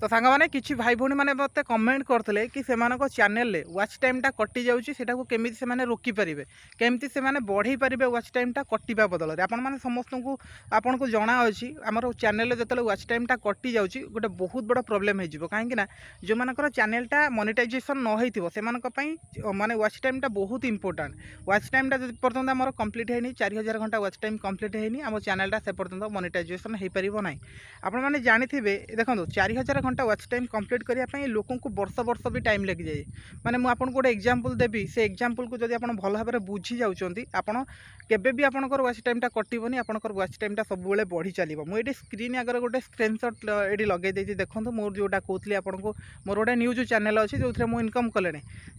तो सांग मैंने किसी भाई भौणी मैंने मत कमेंट करते कि से चैनल वाच टाइम कटि जाऊँगी से केमी से रोकीपारे केमती से बढ़े पारे वाच टाइम कटिया बदल आपने समस्त को आपन को जना अच्छी आम चैनल जो वाच टाइम कटि जाऊँगी गोटे बहुत बड़ा प्रोब्लेम हो कहीं जो मानकर चैनलटा मोनेटाइजेशन न हो से माने वाच टाइम बहुत इंपोर्टाट वाच टाइम पर्यटन आम कम्प्लीट है 4000 घंटा वाच टाइम कम्प्लीट है आम चैनलटा से पर्यटन मोनेटाइजेशन हो पार ना आपने जानी देखो 4000 घंटा वाच टाइम कम्प्लीट करने लोक वर्ष वर्ष भी टाइम लग जाए मैंने मुझे गोटे एग्जांपल देवी से एग्जांपल को जब आप भल भाव में बुझी जाऊँगी आपड़ केबे भी आपंकर वाच टाइम कटोनी आपंकर वाच टाइम सब बढ़ी चलो मुझे स्क्रीन आगे गोटे स्क्रीनशॉट ये लगे देखो मोर जोटा कहती आपको मोर गोटे न्यूज चैनल अच्छे जो थी मुझे इनकम कले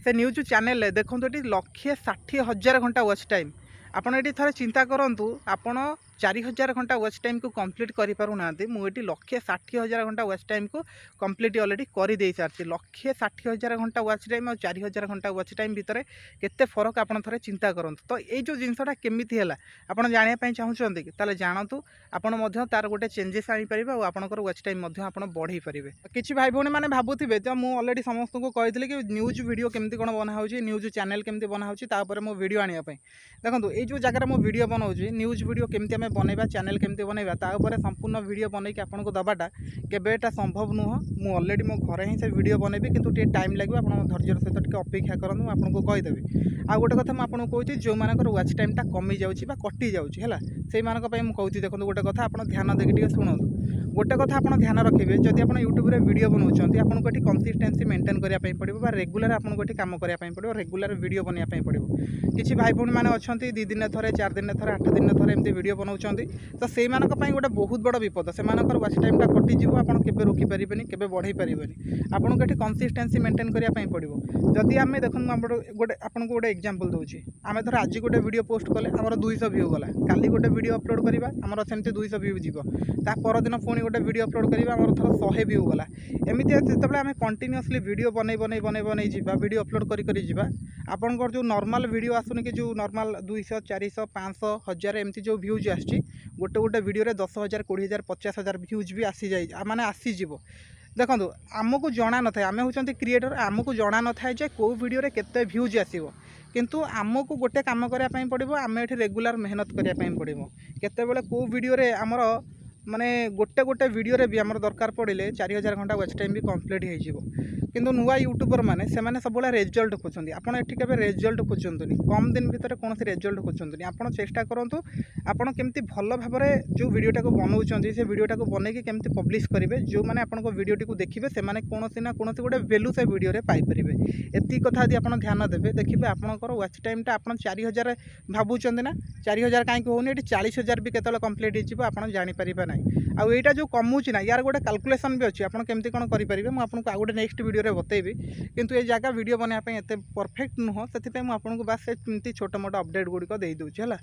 से न्यूज चैनल देखो ये 1,60,000 घंटा वाच टाइम आपड़ ये थे चिंता करूँ आपण 4000 घंटा वाच टाइम को कम्प्लीट करूना मुझे 1,60,000 घंटा वाच टाइम को कम्प्लीट अलरेडी कर दे सारी 1,60,000 घंटा वाच टाइम और 4000 घंटा वाच टाइम भितर केते फरक आप थे चिंता करूँ तो ये जो जिनसा केमी है आप जानापी चाहते कि जानतु आपड़ तार गोटे चेंजेस आनीपर और आपंकर वाच टाइम आप बढ़े पारे किसी भाई भौणी मैंने भावुवे तो मुझे अलरेडी समस्त को कही कि न्यूज वीडियो केमती कौन बनाऊँ न्यूज चैनल केमती बनाऊँ मो वीडियो आने देखो ये जो जगह मो वीडियो बनाऊँ न्यूज वीडियो केमती आम बनवा चैनल केमती बनवा संपूर्ण वीडियो बनईक आपको दबाटा केवेटा संभव नुह मु अलरेडी मो घर ही से वीडियो बनैबी किंतु टे टाइम लगे आप धैर्य सहित टे अपेक्षा करूँ आपको कहीदेवी आ गोटे कथा मुझे कहूँ जो मानकर वाच टाइम कमी जाऊँगी कटि जाऊँगी है से मुझे देखो गोटे कथा आप ध्यान देकी शुणु गोटे कथा आप ध्यान रखिए जदि आप यूट्यूब रे वीडियो बनाऊँ आपको ये कंसिस्टेंसी मेंटेन करने पड़ो रेगुलर आपको ये कम करने पड़ो रेगुलर वीडियो बनवाई पड़ो किसी भाई भौणी मैंने अच्छा 2 दिन थे 4 दिन थे 8 दिन थे एमती वीडियो बनाऊँ तो से गोटे बहुत बड़ विपद से वाच टाइम कटिज आप रोकीपारे के बढ़े पारे आपको ये कंसिस्टेंसी मेंटेन करने पड़ो जदि आम देखो गोटे आपको गोटे एग्जांपल दूसरी आम धर आज गोटे वीडियो पोस्ट कले आम 200 व्यू गला काली गोटे वीडियो अपलोड करवा आम सेमती 200 व्यू जीव ता परदिन पुणी गोटे वीडियो अपलोड करवा आम थर 100 व्यू गला एमती जो आम कंटिन्यूअसली वीडियो बन जा वीडियो अपलोड कर आपंकर जो नॉर्मल वीडियो आसुनी कि जो नॉर्मल 200 400 500 1000 एमती जो व्यूज आसची गोटे गोटे वीडियो रे 10,000 20,000 50,000 व्यूज भी आसी जाए माने आसीजिवो देखो आमको जना न था आम होती क्रिएटर आमको जना न था जे कौ वीडियो रे केते व्यूज आसीबो किंतु आमको गोटे काम करने पड़ो आम ये रेगुलर मेहनत करने पड़ो केतेबेले कौ वीडियो रे आमर माने गोटे गोटे वीडियो रे भी आमर दरकार पड़े 4000 घंटा वाच टाइम भी कंप्लीट हो किंतु नुआ यूट्यूबर मैंने सब रिजल्ट खोजते आपड़ ये रिजल्ट खोजतुनि कम दिन भितर कौन रिजल्ट खोजतुनि आप चेष्टा करूँ आपड़ केमती भल भाव में जो वीडियोटा को बनाऊँ से वीडियोटा को बनईकि केमती पब्लिश करेंगे जो मैंने आपको वीडियोटी को देखिए से कौन ना कौन गोटे वैल्यू से वीडियो पाइपर एति कथा यदि आप ध्यान देवे देखिए आपंकर वाच टाइम आप 4000 भावुं ना 4000 कहीं होनी ये 40,000 भी केत कम्प्लीट हो जानीपर ना आउ यहाँ जो कमुची ना यार गोटे कैलकुलेशन भी अच्छी आपड़ केमती कौन करेंगे मुझे आपको आउ गोटे नेक्स्ट वीडियो बतेबी किंतु ये जगह वीडियो बनाने एत परफेक्ट नुह से आपको बास छोट मोट अपडेट गुड़िक दे दूँ है।